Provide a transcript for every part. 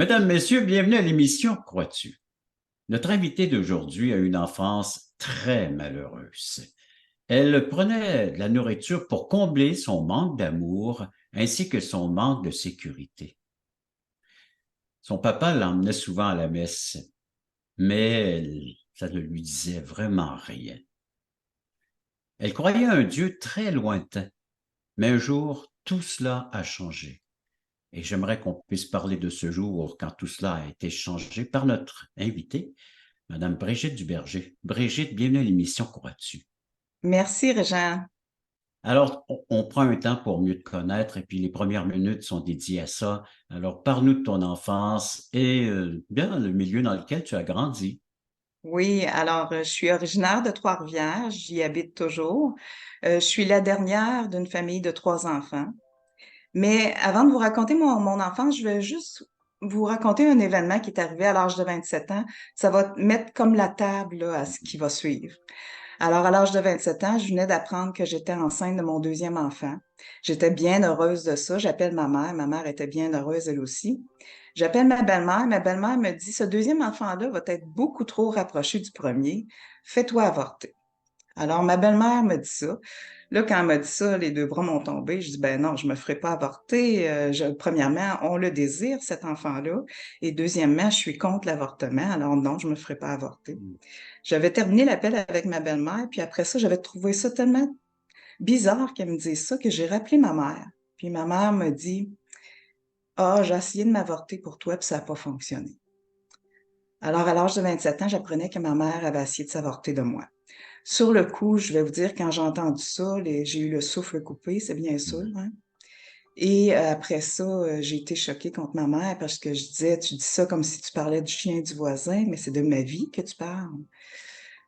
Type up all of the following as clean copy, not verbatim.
Mesdames, Messieurs, bienvenue à l'émission Crois-tu? Notre invitée d'aujourd'hui a une enfance très malheureuse. Elle prenait de la nourriture pour combler son manque d'amour ainsi que son manque de sécurité. Son papa l'emmenait souvent à la messe, mais ça ne lui disait vraiment rien. Elle croyait à un Dieu très lointain, mais un jour, tout cela a changé. Et j'aimerais qu'on puisse parler de ce jour quand tout cela a été changé par notre invitée, Madame Brigitte Duberger. Brigitte, bienvenue à l'émission Crois-tu? Merci, Régent. Alors, on prend un temps pour mieux te connaître et puis les premières minutes sont dédiées à ça. Alors, parle-nous de ton enfance et bien le milieu dans lequel tu as grandi. Oui, alors, je suis originaire de Trois-Rivières, j'y habite toujours. Je suis la dernière d'une famille de trois enfants. Mais avant de vous raconter mon enfance, je vais juste vous raconter un événement qui est arrivé à l'âge de 27 ans. Ça va mettre comme la table là, à ce qui va suivre. Alors, à l'âge de 27 ans, je venais d'apprendre que j'étais enceinte de mon deuxième enfant. J'étais bien heureuse de ça. J'appelle ma mère. Ma mère était bien heureuse, elle aussi. J'appelle ma belle-mère. Ma belle-mère me dit, ce deuxième enfant-là va être beaucoup trop rapproché du premier. Fais-toi avorter. Alors, ma belle-mère me dit ça. Là, quand elle m'a dit ça, les deux bras m'ont tombé. Je dis, ben non, je me ferai pas avorter. Premièrement, on le désire, cet enfant-là. Et deuxièmement, je suis contre l'avortement. Alors non, je me ferai pas avorter. J'avais terminé l'appel avec ma belle-mère, puis après ça, j'avais trouvé ça tellement bizarre qu'elle me dise ça que j'ai rappelé ma mère. Puis ma mère me dit, ah, j'ai essayé de m'avorter pour toi, puis ça n'a pas fonctionné. Alors, à l'âge de 27 ans, j'apprenais que ma mère avait essayé de s'avorter de moi. Sur le coup, je vais vous dire, quand j'ai entendu ça, j'ai eu le souffle coupé, c'est bien sûr, Mhm. hein. Et après ça, j'ai été choquée contre ma mère parce que je disais, tu dis ça comme si tu parlais du chien du voisin, mais c'est de ma vie que tu parles.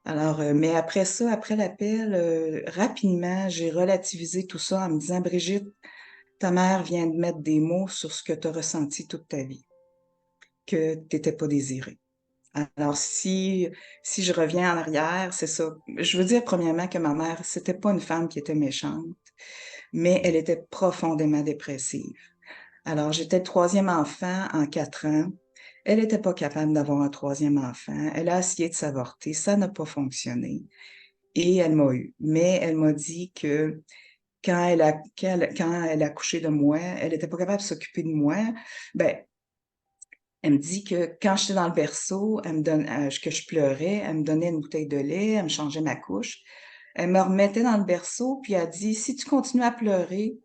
Alors, mais après ça, après l'appel, rapidement, j'ai relativisé tout ça en me disant, Brigitte, ta mère vient de mettre des mots sur ce que tu as ressenti toute ta vie, que tu n'étais pas désirée. Alors, si je reviens en arrière, c'est ça. Je veux dire, premièrement, que ma mère, c'était pas une femme qui était méchante, mais elle était profondément dépressive. Alors, j'étais le troisième enfant en 4 ans. Elle n'était pas capable d'avoir un troisième enfant. Elle a essayé de s'avorter. Ça n'a pas fonctionné. Et elle m'a eu. Mais elle m'a dit que quand elle a couché de moi, elle n'était pas capable de s'occuper de moi. Ben, elle me dit que quand j'étais dans le berceau, que je pleurais, elle me donnait une bouteille de lait, elle me changeait ma couche. Elle me remettait dans le berceau, puis elle dit, si tu continues à pleurer,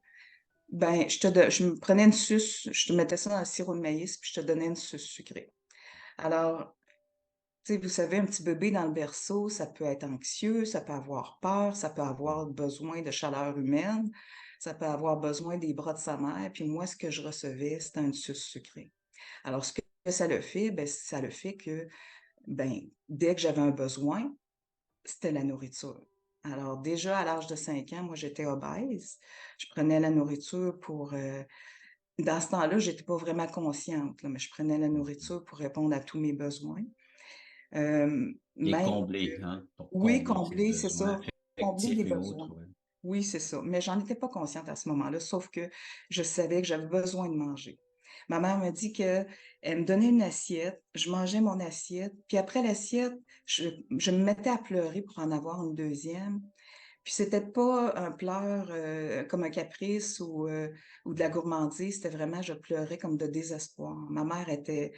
ben, je me prenais une suce, je te mettais ça dans le sirop de maïs, puis je te donnais une suce sucrée. Alors, tu sais, vous savez, un petit bébé dans le berceau, ça peut être anxieux, ça peut avoir peur, ça peut avoir besoin de chaleur humaine, ça peut avoir besoin des bras de sa mère. Puis moi, ce que je recevais, c'était une suce sucrée. Alors, ce que ça le fait, ben, ça le fait que, ben, dès que j'avais un besoin, c'était la nourriture. Alors, déjà à l'âge de 5 ans, moi, j'étais obèse. Je prenais la nourriture pour. Dans ce temps-là, j'étais pas vraiment consciente, là, mais je prenais la nourriture pour répondre à tous mes besoins. Et Même combler, hein, pour Oui, combler ses combler, c'est besoins ça, combler des affectifs et besoins. autres. Ouais. Oui, c'est ça. Mais j'en étais pas consciente à ce moment-là, sauf que je savais que j'avais besoin de manger. Ma mère m'a dit que elle me donnait une assiette, je mangeais mon assiette, puis après l'assiette, je me mettais à pleurer pour en avoir une deuxième. Puis c'était pas un pleur comme un caprice ou de la gourmandise, c'était vraiment, je pleurais comme de désespoir. Ma mère était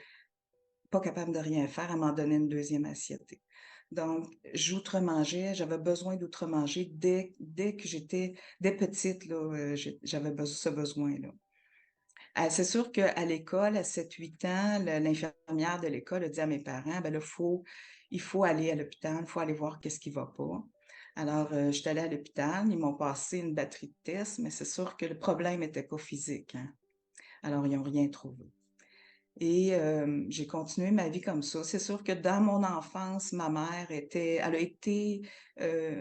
pas capable de rien faire, elle m'en donnait une deuxième assiette. Donc, j'outre-mangeais, j'avais besoin d'outre-manger dès que dès petite, là, j'avais ce besoin-là. C'est sûr qu'à l'école, à 7 8 ans, l'infirmière de l'école a dit à mes parents, ben là, il faut aller à l'hôpital, il faut aller voir qu'est-ce qui va pas. Alors, j'étais allée à l'hôpital, ils m'ont passé une batterie de tests, mais c'est sûr que le problème n'était pas physique, hein. Alors, ils n'ont rien trouvé. Et j'ai continué ma vie comme ça. C'est sûr que dans mon enfance, ma mère elle a été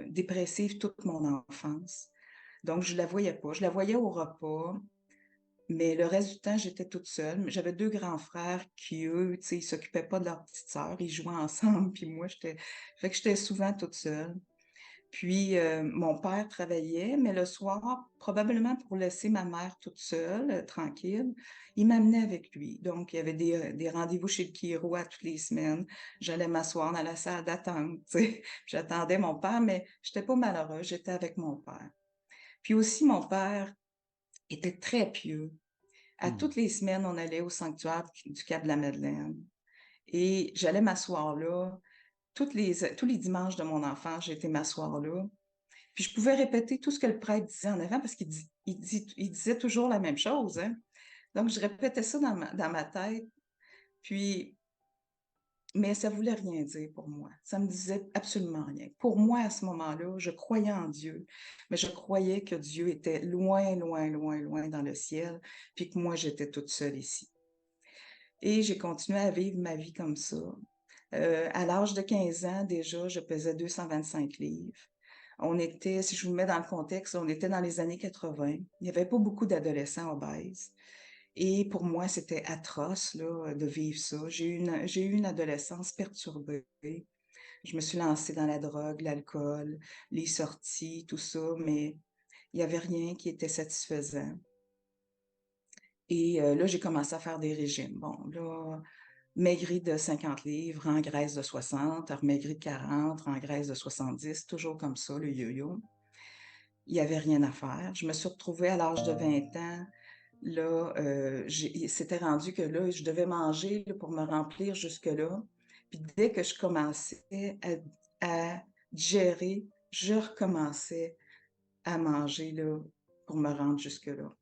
dépressive toute mon enfance. Donc, je la voyais pas. Je la voyais au repas, mais le reste du temps, j'étais toute seule. J'avais deux grands frères qui, eux, tu sais, ils s'occupaient pas de leur petite sœur. Ils jouaient ensemble, puis moi, fait que j'étais souvent toute seule. Puis, mon père travaillait, mais le soir, probablement pour laisser ma mère toute seule, tranquille, il m'amenait avec lui. Donc, il y avait des rendez-vous chez le chiro à toutes les semaines. J'allais m'asseoir dans la salle d'attente, tu sais. J'attendais mon père, mais j'étais pas malheureuse, j'étais avec mon père. Puis aussi, mon père était très pieux. À Hmm. toutes les semaines, on allait au sanctuaire du Cap de la Madeleine et j'allais m'asseoir là. Tous les dimanches de mon enfance, j'étais m'asseoir là. Puis je pouvais répéter tout ce que le prêtre disait en avant parce qu'il disait toujours la même chose, hein. Donc je répétais ça dans ma tête, puis mais ça voulait rien dire pour moi. Ça me disait absolument rien. Pour moi, à ce moment-là, je croyais en Dieu, mais je croyais que Dieu était loin, loin, loin, loin dans le ciel, puis que moi, j'étais toute seule ici. Et j'ai continué à vivre ma vie comme ça. À l'âge de 15 ans, déjà, je pesais 225 livres. On était, si je vous mets dans le contexte, on était dans les années 80. Il n'y avait pas beaucoup d'adolescents obèses. Et pour moi, c'était atroce là, de vivre ça. J'ai eu une adolescence perturbée. Je me suis lancée dans la drogue, l'alcool, les sorties, tout ça, mais il n'y avait rien qui était satisfaisant. Et là, j'ai commencé à faire des régimes. Bon, là, maigri de 50 livres, en graisse de 60, remaigri de 40, en graisse de 70, toujours comme ça, le yo-yo. Il n'y avait rien à faire. Je me suis retrouvée à l'âge de 20 ans. Là, c'était rendu que là, je devais manger là, pour me remplir jusque-là. Puis dès que je commençais à digérer, je recommençais à manger là, pour me rendre jusque-là.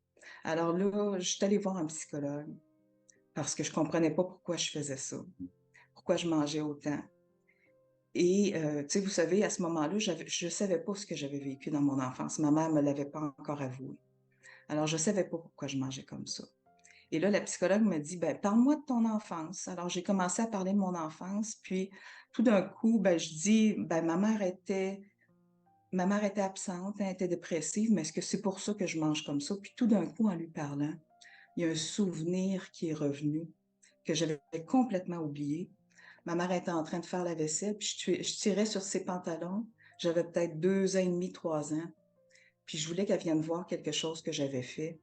Alors là, je suis allée voir un psychologue parce que je ne comprenais pas pourquoi je faisais ça, pourquoi je mangeais autant. Et tu sais, vous savez, à ce moment-là, je ne savais pas ce que j'avais vécu dans mon enfance. Ma mère ne me l'avait pas encore avoué. Alors, je ne savais pas pourquoi je mangeais comme ça. Et là, la psychologue me dit, ben, parle-moi de ton enfance. Alors, j'ai commencé à parler de mon enfance, puis tout d'un coup, ben, je dis, ben, ma mère était absente, elle était dépressive, mais est-ce que c'est pour ça que je mange comme ça? Puis tout d'un coup, en lui parlant, il y a un souvenir qui est revenu, que j'avais complètement oublié. Ma mère était en train de faire la vaisselle, puis je tirais sur ses pantalons. J'avais peut-être 2 ans et demi, 3 ans. Puis je voulais qu'elle vienne voir quelque chose que j'avais fait.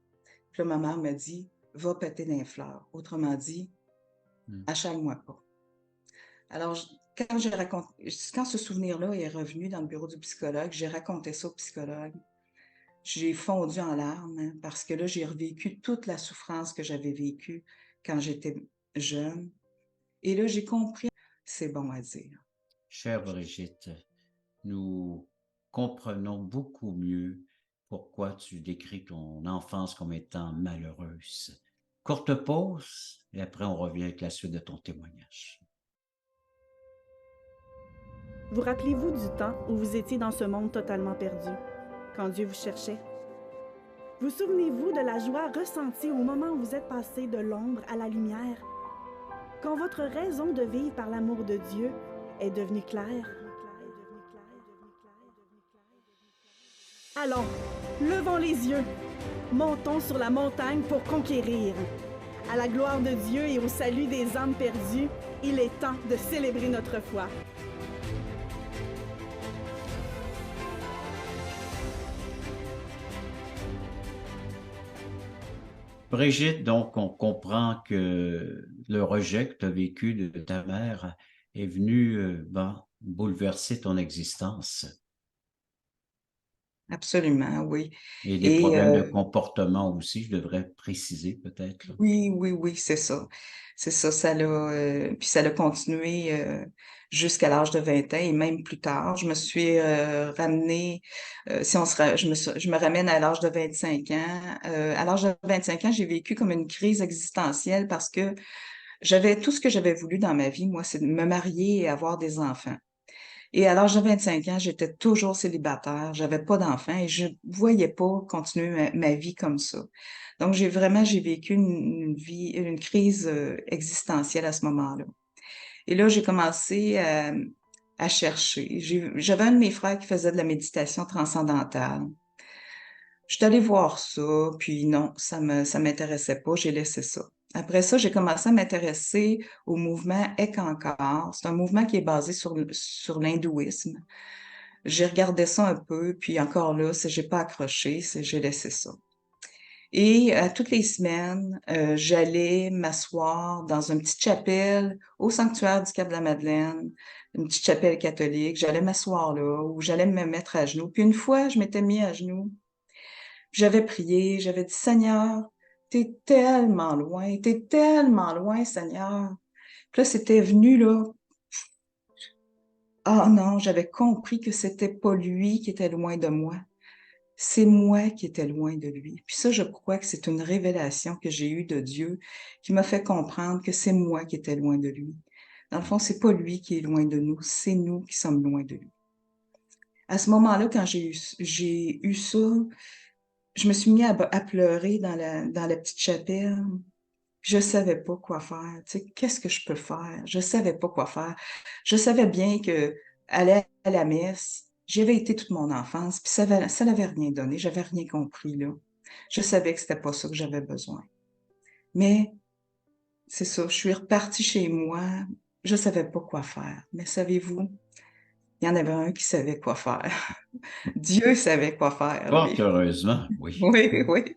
Puis là, ma mère me dit, va péter dans les fleurs. Autrement dit, Hmm. achale-moi pas. Alors, quand ce souvenir-là est revenu dans le bureau du psychologue, j'ai raconté ça au psychologue. J'ai fondu en larmes hein, parce que là, j'ai revécu toute la souffrance que j'avais vécue quand j'étais jeune. Et là, j'ai compris, c'est bon à dire. Chère Brigitte, nous comprenons beaucoup mieux pourquoi tu décris ton enfance comme étant malheureuse. Courte pause et après on revient avec la suite de ton témoignage. Vous rappelez-vous du temps où vous étiez dans ce monde totalement perdu, quand Dieu vous cherchait? Vous souvenez-vous de la joie ressentie au moment où vous êtes passé de l'ombre à la lumière? Quand votre raison de vivre par l'amour de Dieu est devenue claire? Allons, levons les yeux, montons sur la montagne pour conquérir. À la gloire de Dieu et au salut des âmes perdues, il est temps de célébrer notre foi. Brigitte, donc on comprend que le rejet que tu as vécu de ta mère est venu bouleverser ton existence Absolument, oui. et des Et problèmes de comportement aussi, je devrais préciser peut-être. Là. oui, oui, oui, c'est ça. C'est ça, puis ça l'a continué jusqu'à l'âge de 20 ans et même plus tard. Je me suis ramenée, si on se ra- je me ramène à l'âge de 25 ans. À l'âge de 25 ans, j'ai vécu comme une crise existentielle parce que j'avais tout ce que j'avais voulu dans ma vie, moi, c'est de me marier et avoir des enfants. Et à l'âge de 25 ans, j'étais toujours célibataire, j'avais pas d'enfants et je voyais pas continuer ma vie comme ça. Donc, j'ai vécu une crise existentielle à ce moment-là. Et là, j'ai commencé à chercher. J'avais un de mes frères qui faisait de la méditation transcendantale. Je suis allée voir ça, puis non, ça m'intéressait pas, j'ai laissé ça. Après ça, j'ai commencé à m'intéresser au mouvement Ekankar. C'est un mouvement qui est basé sur l'hindouisme. J'ai regardé ça un peu, puis encore là, j'ai pas accroché, j'ai laissé ça. Et toutes les semaines, j'allais m'asseoir dans une petite chapelle au sanctuaire du Cap-de-la-Madeleine, une petite chapelle catholique. J'allais m'asseoir là, ou j'allais me mettre à genoux. Puis une fois, je m'étais mis à genoux. J'avais prié, j'avais dit, Seigneur, t'es tellement loin, Seigneur. Puis là, c'était venu, là. Ah non, j'avais compris que c'était pas lui qui était loin de moi. C'est moi qui étais loin de lui. Puis ça, je crois que c'est une révélation que j'ai eue de Dieu qui m'a fait comprendre que c'est moi qui étais loin de lui. Dans le fond, c'est pas lui qui est loin de nous, c'est nous qui sommes loin de lui. À ce moment-là, quand j'ai eu ça, je me suis mis à pleurer dans la petite chapelle. Je savais pas quoi faire. Tu sais, qu'est-ce que je peux faire? Je savais pas quoi faire. Je savais bien que aller à la messe, j'y avais été toute mon enfance, puis ça n'avait rien donné. J'avais rien compris, là. Je savais que c'était pas ça que j'avais besoin. Mais, c'est ça, je suis repartie chez moi. Je savais pas quoi faire. Mais savez-vous, il y en avait un qui savait quoi faire. Dieu savait quoi faire, Fort lui. heureusement, oui. Oui, oui.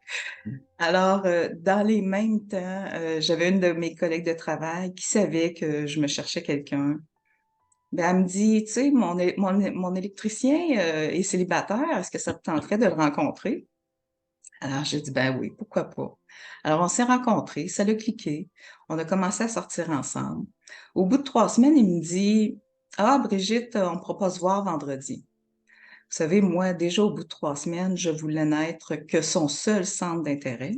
Alors, dans les mêmes temps, j'avais une de mes collègues de travail qui savait que je me cherchais quelqu'un. Ben, elle me dit, tu sais, mon électricien est célibataire, est-ce que ça te tenterait de le rencontrer? Alors, j'ai dit, ben oui, pourquoi pas. Alors, on s'est rencontrés, ça l'a cliqué, on a commencé à sortir ensemble. Au bout de 3 semaines, il me dit, ah, Brigitte, on ne pourra pas se voir vendredi. Vous savez, moi, déjà au bout de 3 semaines, je voulais n'être que son seul centre d'intérêt.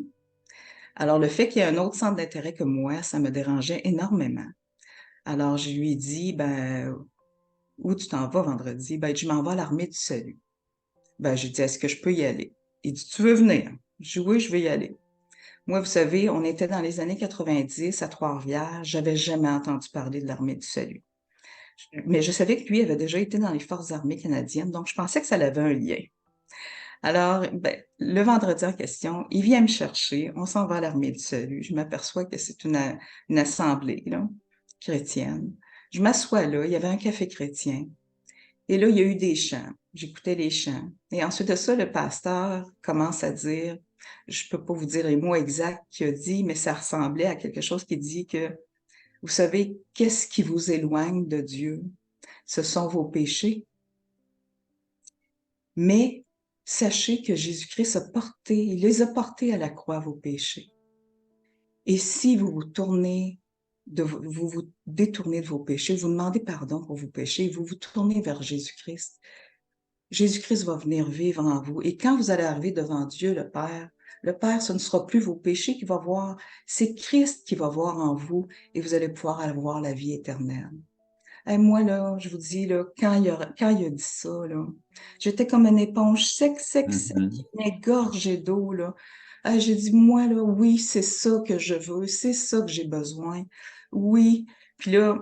Alors, le fait qu'il y ait un autre centre d'intérêt que moi, ça me dérangeait énormément. Alors, je lui ai dit, ben, où tu t'en vas vendredi? Ben, je m'en vais à l'Armée du Salut. Ben, j'ai dit, est-ce que je peux y aller? Il dit, tu veux venir? Je dis, oui, je vais y aller. Moi, vous savez, on était dans les années 90 à Trois-Rivières. J'avais jamais entendu parler de l'Armée du Salut. Mais je savais que lui avait déjà été dans les Forces armées canadiennes, donc je pensais que ça avait un lien. Alors, ben, le vendredi en question, il vient me chercher, on s'en va à l'Armée du Salut. Je m'aperçois que c'est une assemblée là, chrétienne. Je m'assois là, il y avait un café chrétien. Et là, il y a eu des chants. J'écoutais les chants. Et ensuite de ça, le pasteur commence à dire, je peux pas vous dire les mots exacts qu'il a dit, mais ça ressemblait à quelque chose qui dit que, vous savez, qu'est-ce qui vous éloigne de Dieu? Ce sont vos péchés. Mais sachez que Jésus-Christ il les a portés à la croix, vos péchés. Et si vous vous détournez de vos péchés, vous demandez pardon pour vos péchés, et vous vous tournez vers Jésus-Christ, Jésus-Christ va venir vivre en vous. Et quand vous allez arriver devant Dieu, le Père, ce ne sera plus vos péchés qu'il va voir, c'est Christ qui va voir en vous et vous allez pouvoir avoir la vie éternelle. Et moi, là, je vous dis, là, quand il a dit ça, là, j'étais comme une éponge sec, Mhm. engorgée d'eau, là. J'ai dit, moi, là, oui, c'est ça que je veux, c'est ça que j'ai besoin. Oui. Puis là,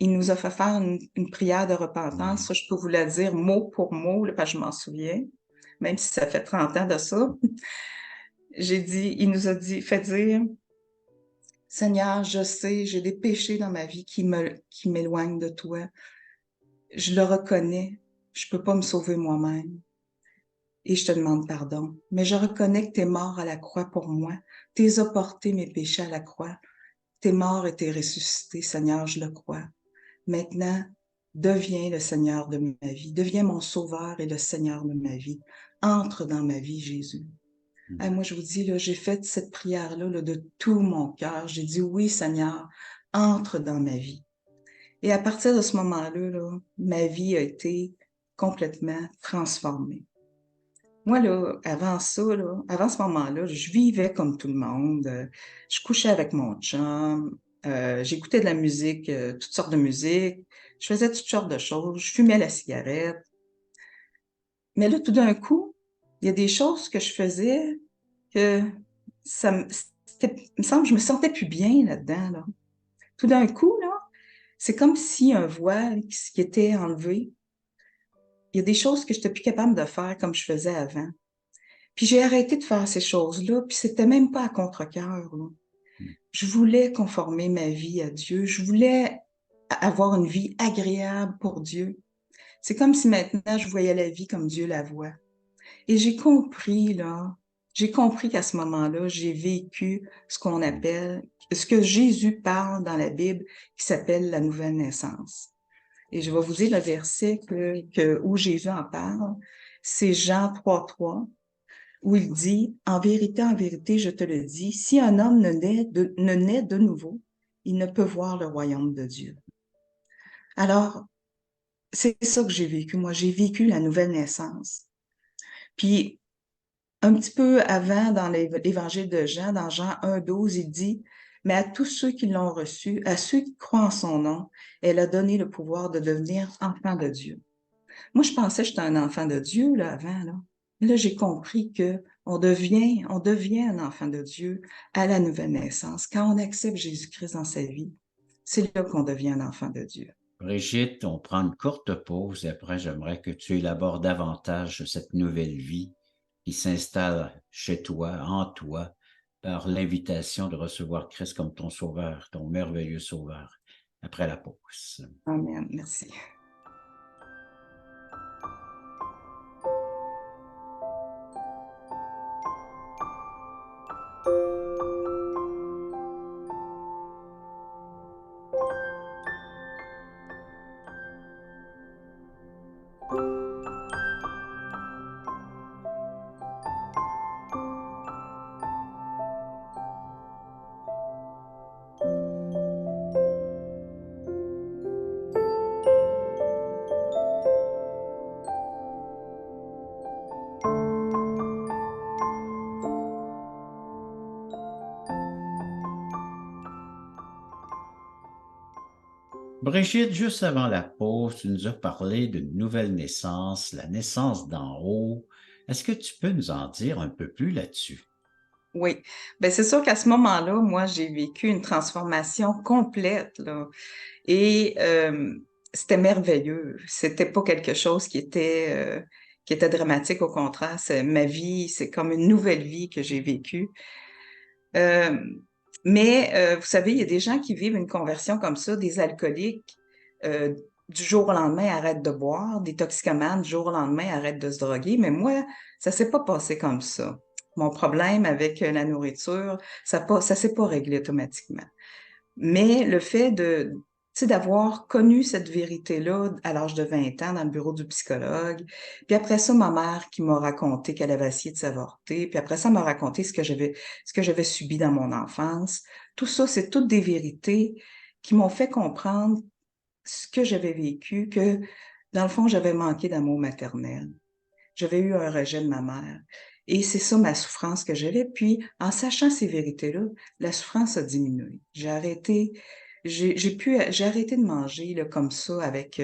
il nous a fait faire une prière de repentance. Ça, je peux vous la dire mot pour mot, là, parce que je m'en souviens, même si ça fait 30 ans de ça. Il nous a dit, fait dire, Seigneur, je sais, j'ai des péchés dans ma vie qui m'éloignent de toi. Je le reconnais. Je peux pas me sauver moi-même. Et je te demande pardon. Mais je reconnais que tu es mort à la croix pour moi. Tu as porté mes péchés à la croix. Tu es mort et tu es ressuscité, Seigneur, je le crois. Maintenant, deviens le Seigneur de ma vie. Deviens mon sauveur et le Seigneur de ma vie. Entre dans ma vie, Jésus. Moi, je vous dis, là, j'ai fait cette prière-là là, de tout mon cœur. J'ai dit, oui, Seigneur, entre dans ma vie. Et à partir de ce moment-là, là, ma vie a été complètement transformée. Moi, là, avant ce moment-là, je vivais comme tout le monde. Je couchais avec mon chum, j'écoutais de la musique, toutes sortes de musique, je faisais toutes sortes de choses, je fumais la cigarette. Mais là, tout d'un coup, il y a des choses que je faisais que il me semble que je me sentais plus bien là-dedans, là. Tout d'un coup, là, c'est comme si un voile qui était enlevé. Il y a des choses que je n'étais plus capable de faire comme je faisais avant. Puis j'ai arrêté de faire ces choses-là, puis c'était même pas à contre-cœur, là. Je voulais conformer ma vie à Dieu. Je voulais avoir une vie agréable pour Dieu. C'est comme si maintenant je voyais la vie comme Dieu la voit. Et j'ai compris qu'à ce moment-là, j'ai vécu ce qu'on appelle, ce que Jésus parle dans la Bible, qui s'appelle la nouvelle naissance. Et je vais vous dire le verset où Jésus en parle. C'est Jean 3:3, où il dit, en vérité, je te le dis, si un homme ne naît de nouveau, il ne peut voir le royaume de Dieu. Alors, c'est ça que j'ai vécu. Moi, j'ai vécu la nouvelle naissance. Puis, un petit peu avant, dans l'évangile de Jean, dans Jean 1:12, il dit, mais à tous ceux qui l'ont reçu, à ceux qui croient en son nom, elle a donné le pouvoir de devenir enfants de Dieu. Moi, je pensais que j'étais un enfant de Dieu, là, avant, là. Mais là, j'ai compris que on devient un enfant de Dieu à la nouvelle naissance. Quand on accepte Jésus-Christ dans sa vie, c'est là qu'on devient un enfant de Dieu. Brigitte, on prend une courte pause et après, j'aimerais que tu élabores davantage cette nouvelle vie qui s'installe chez toi, en toi, par l'invitation de recevoir Christ comme ton sauveur, ton merveilleux sauveur, après la pause. Amen. Merci. Brigitte, juste avant la pause, tu nous as parlé d'une nouvelle naissance, la naissance d'en haut. Est-ce que tu peux nous en dire un peu plus là-dessus? Oui, ben c'est sûr qu'à ce moment-là, moi, j'ai vécu une transformation complète, là. Et c'était merveilleux. C'était pas quelque chose qui était dramatique, au contraire. C'est ma vie, c'est comme une nouvelle vie que j'ai vécue. Euh, mais vous savez, il y a des gens qui vivent une conversion comme ça, des alcooliques, du jour au lendemain arrêtent de boire, des toxicomanes, du jour au lendemain arrêtent de se droguer. Mais moi, ça s'est pas passé comme ça. Mon problème avec la nourriture, ça s'est pas réglé automatiquement. Mais le fait tu sais, d'avoir connu cette vérité-là à l'âge de 20 ans dans le bureau du psychologue, puis après ça, ma mère qui m'a raconté qu'elle avait essayé de s'avorter, puis après ça, elle m'a raconté ce que j'avais subi dans mon enfance. Tout ça, c'est toutes des vérités qui m'ont fait comprendre ce que j'avais vécu, que dans le fond, j'avais manqué d'amour maternel. J'avais eu un rejet de ma mère. Et c'est ça ma souffrance que j'avais. Puis, en sachant ces vérités-là, la souffrance a diminué. J'ai arrêté de manger là, comme ça avec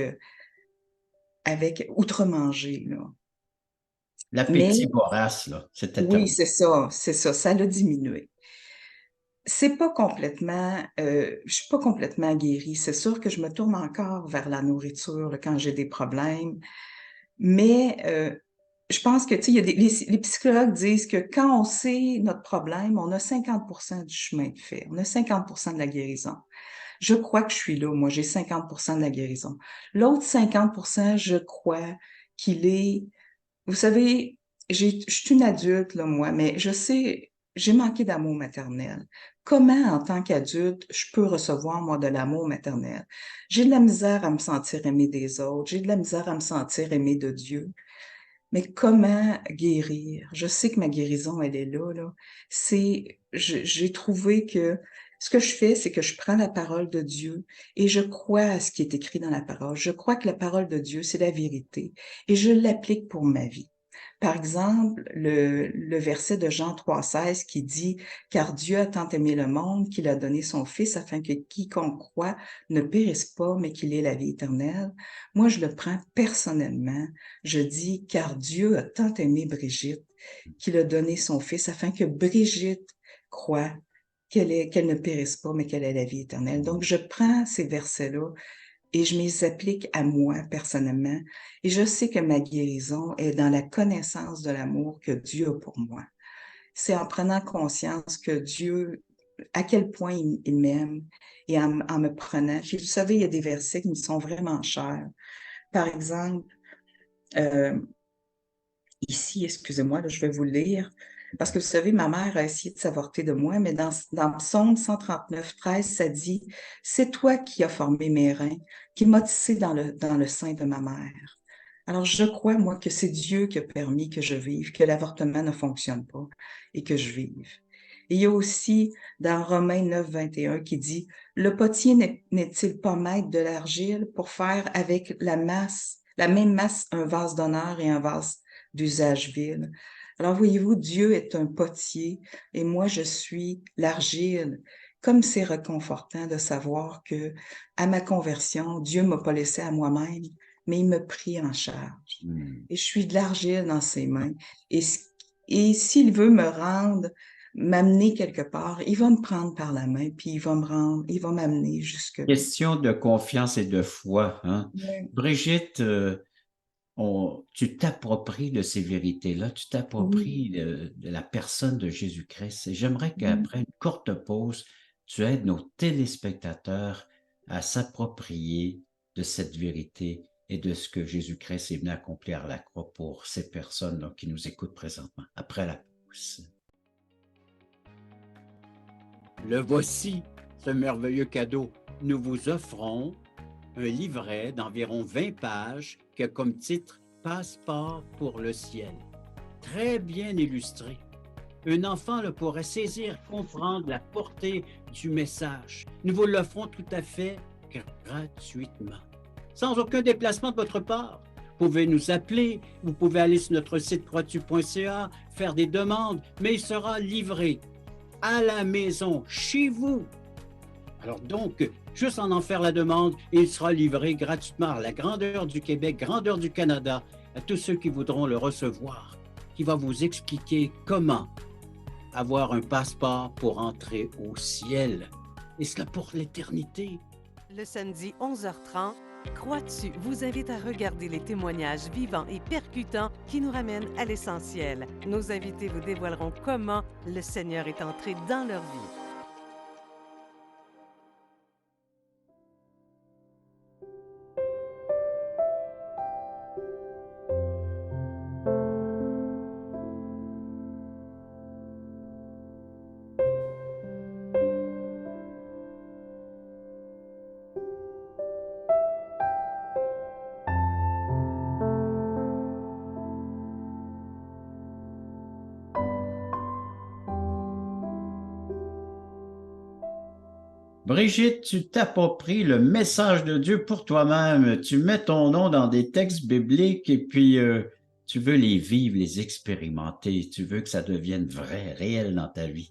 outre-manger, là. L'appétit Mais vorace, là, c'était oui, terminé. ça l'a diminué. C'est pas complètement, je suis pas complètement guérie. C'est sûr que je me tourne encore vers la nourriture là, quand j'ai des problèmes. Mais je pense que, tu sais, il y a les psychologues disent que quand on sait notre problème, on a 50% du chemin de fait. On a 50% de la guérison. Je crois que je suis là. Moi, j'ai 50% de la guérison. L'autre 50%, je crois qu'il est... Vous savez, je suis une adulte, là, moi, mais je sais, j'ai manqué d'amour maternel. Comment, en tant qu'adulte, je peux recevoir, moi, de l'amour maternel? J'ai de la misère à me sentir aimée des autres. J'ai de la misère à me sentir aimée de Dieu. Mais comment guérir? Je sais que ma guérison, elle est là, là. J'ai trouvé que ce que je fais, c'est que je prends la parole de Dieu et je crois à ce qui est écrit dans la parole. Je crois que la parole de Dieu, c'est la vérité et je l'applique pour ma vie. Par exemple, le verset de Jean 3,16 qui dit, car Dieu a tant aimé le monde qu'il a donné son Fils afin que quiconque croit ne périsse pas, mais qu'il ait la vie éternelle. Moi, je le prends personnellement. Je dis, car Dieu a tant aimé Brigitte qu'il a donné son Fils afin que Brigitte croit qu'elle ne périsse pas, mais qu'elle ait la vie éternelle. Donc, je prends ces versets-là et je les applique à moi personnellement. Et je sais que ma guérison est dans la connaissance de l'amour que Dieu a pour moi. C'est en prenant conscience que Dieu, à quel point il m'aime et en me prenant. Vous savez, il y a des versets qui me sont vraiment chers. Par exemple, euh, ici, excusez-moi, là, je vais vous le lire, parce que vous savez, ma mère a essayé de s'avorter de moi, mais dans Psaume 139, 13, ça dit, c'est toi qui as formé mes reins, qui m'as tissé dans le sein de ma mère. Alors, je crois, moi, que c'est Dieu qui a permis que je vive, que l'avortement ne fonctionne pas et que je vive. Et il y a aussi dans Romains 9, 21 qui dit, le potier n'est-il pas maître de l'argile pour faire avec la même masse, un vase d'honneur et un vase d'usage vil? Alors, voyez-vous, Dieu est un potier et moi, je suis l'argile. Comme c'est réconfortant de savoir que à ma conversion, Dieu m'a pas laissé à moi-même, mais il me prit en charge. Et je suis de l'argile dans ses mains. Et, et s'il veut me rendre, m'amener quelque part, il va me prendre par la main, puis il va m'amener jusque-là. Question de confiance et de foi, hein? Oui. Brigitte, tu t'appropries de ces vérités-là, tu Oui. t'appropries de la personne de Jésus-Christ. Et j'aimerais Oui. qu'après une courte pause, tu aides nos téléspectateurs à s'approprier de cette vérité et de ce que Jésus-Christ est venu accomplir à la croix pour ces personnes là, qui nous écoutent présentement, après la pause. Le voici, ce merveilleux cadeau. Nous vous offrons un livret d'environ 20 pages qui a comme titre Passeport pour le ciel. Très bien illustré. Un enfant le pourrait saisir, comprendre la portée du message. Nous vous l'offrons tout à fait gratuitement, sans aucun déplacement de votre part. Vous pouvez nous appeler, vous pouvez aller sur notre site croixtu.ca, faire des demandes, mais il sera livré à la maison, chez vous. Alors donc, juste en faire la demande, et il sera livré gratuitement à la grandeur du Québec, grandeur du Canada, à tous ceux qui voudront le recevoir, qui va vous expliquer comment avoir un passeport pour entrer au ciel. Et cela pour l'éternité. Le samedi 11h30, Croix-tu vous invite à regarder les témoignages vivants et percutants qui nous ramènent à l'essentiel. Nos invités vous dévoileront comment le Seigneur est entré dans leur vie. Brigitte, tu t'appropries le message de Dieu pour toi-même. Tu mets ton nom dans des textes bibliques et puis tu veux les vivre, les expérimenter. Tu veux que ça devienne vrai, réel dans ta vie.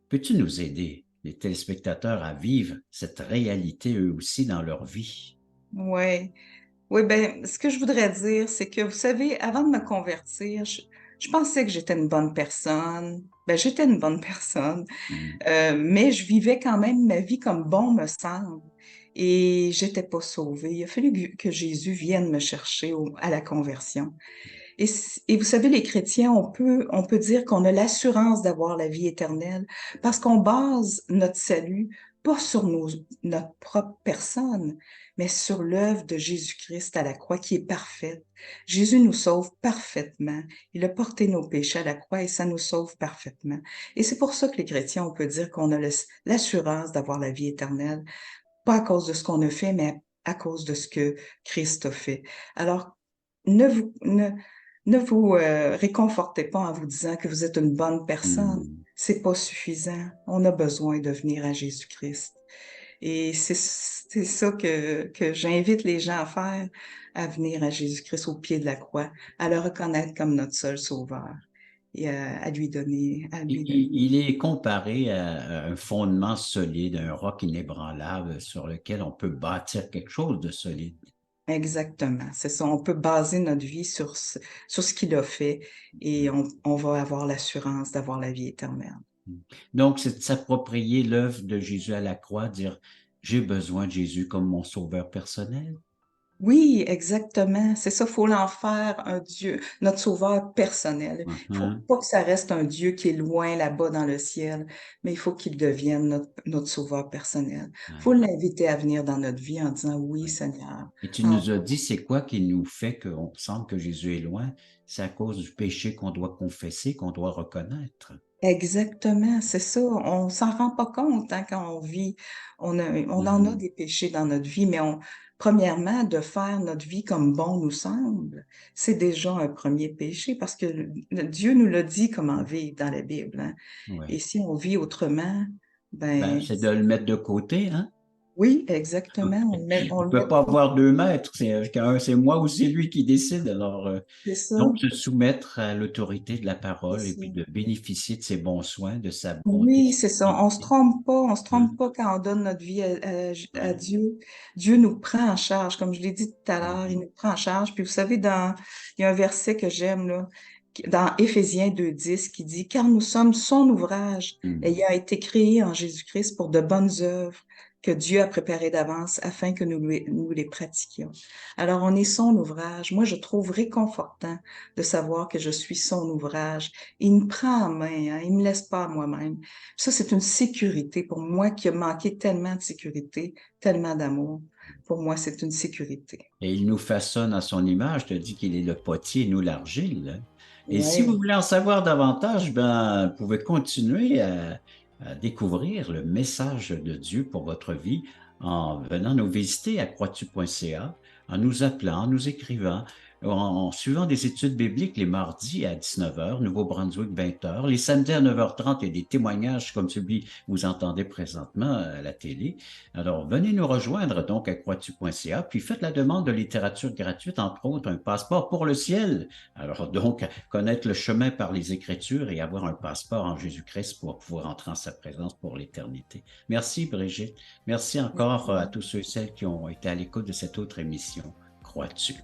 Peux-tu nous aider, les téléspectateurs, à vivre cette réalité eux aussi dans leur vie? Oui. Oui, ben, ce que je voudrais dire, c'est que, vous savez, avant de me convertir, je pensais que j'étais une bonne personne. Ben, j'étais une bonne personne, mais je vivais quand même ma vie comme bon me semble. Et j'étais pas sauvée. Il a fallu que Jésus vienne me chercher à la conversion. Et vous savez, les chrétiens, on peut dire qu'on a l'assurance d'avoir la vie éternelle parce qu'on base notre salut pas sur notre propre personne, mais sur l'œuvre de Jésus-Christ à la croix qui est parfaite. Jésus nous sauve parfaitement. Il a porté nos péchés à la croix et ça nous sauve parfaitement. Et c'est pour ça que les chrétiens, on peut dire qu'on a l'assurance d'avoir la vie éternelle, pas à cause de ce qu'on a fait, mais à cause de ce que Christ a fait. Alors, ne vous, ne, ne vous réconfortez pas en vous disant que vous êtes une bonne personne. C'est pas suffisant. On a besoin de venir à Jésus-Christ. Et c'est ça que j'invite les gens à faire, à venir à Jésus-Christ au pied de la croix, à le reconnaître comme notre seul sauveur et à lui donner, Il est comparé à un fondement solide, un roc inébranlable sur lequel on peut bâtir quelque chose de solide. Exactement, c'est ça. On peut baser notre vie sur ce qu'il a fait et on va avoir l'assurance d'avoir la vie éternelle. Donc, c'est de s'approprier l'œuvre de Jésus à la croix, dire, j'ai besoin de Jésus comme mon sauveur personnel. Oui, exactement. C'est ça, faut l'en faire un Dieu, notre sauveur personnel. Il faut Mhm. pas que ça reste un Dieu qui est loin là-bas dans le ciel, mais il faut qu'il devienne notre sauveur personnel. Il faut Ouais, l'inviter à venir dans notre vie en disant, oui, ouais. Seigneur. Et tu En- nous as dit, c'est quoi qui nous fait qu'on sent que Jésus est loin? C'est à cause du péché qu'on doit confesser, qu'on doit reconnaître. Exactement, c'est ça. On s'en rend pas compte hein, quand on vit. On en a Mhm. des péchés dans notre vie, mais premièrement, de faire notre vie comme bon nous semble, c'est déjà un premier péché parce que Dieu nous l'a dit comment vivre dans la Bible, hein. Et Ouais. si on vit autrement, Ben, ben c'est de le mettre de côté, hein? oui, exactement. On On le ne met peut de pas côté, avoir deux maîtres, c'est moi ou c'est lui qui décide. Alors, c'est ça, donc, se soumettre à l'autorité de la c'est parole et ça. puis de bénéficier de ses bons soins, de sa bonté, de Oui, c'est sa ça. fidélité. On se Hein? trompe pas quand on donne notre vie à Ouais. Dieu. Dieu nous prend en charge, comme je l'ai dit tout à l'heure, il Mhm. nous prend en charge. Puis vous savez, il y a un verset que j'aime là, dans Éphésiens 2:10 qui dit, car nous sommes son ouvrage, Mhm. ayant été créés en Jésus-Christ pour de bonnes œuvres que Dieu a préparées d'avance afin que nous les pratiquions. Alors, on est son ouvrage. Moi, je trouve réconfortant de savoir que je suis son ouvrage. Il me prend en main, hein, il me laisse pas à moi-même. Ça, c'est une sécurité pour moi qui a manqué tellement de sécurité, tellement d'amour. Pour moi, c'est une sécurité. Et il nous façonne à son image, te dit qu'il est le potier et nous l'argile. Hein. Et si vous Ouais. voulez en savoir davantage, ben, vous pouvez continuer à découvrir le message de Dieu pour votre vie en venant nous visiter à croixtu.ca, en nous appelant, en nous écrivant, en suivant des études bibliques les mardis à 19h, Nouveau-Brunswick 20h, les samedis à 9h30, il y a des témoignages comme celui que vous entendez présentement à la télé. Alors, venez nous rejoindre donc à croixtu.ca, puis faites la demande de littérature gratuite, entre autres un passeport pour le ciel. Alors donc, connaître le chemin par les Écritures et avoir un passeport en Jésus-Christ pour pouvoir entrer en sa présence pour l'éternité. Merci Brigitte. Merci encore à tous ceux et celles qui ont été à l'écoute de cette autre émission. Crois-tu?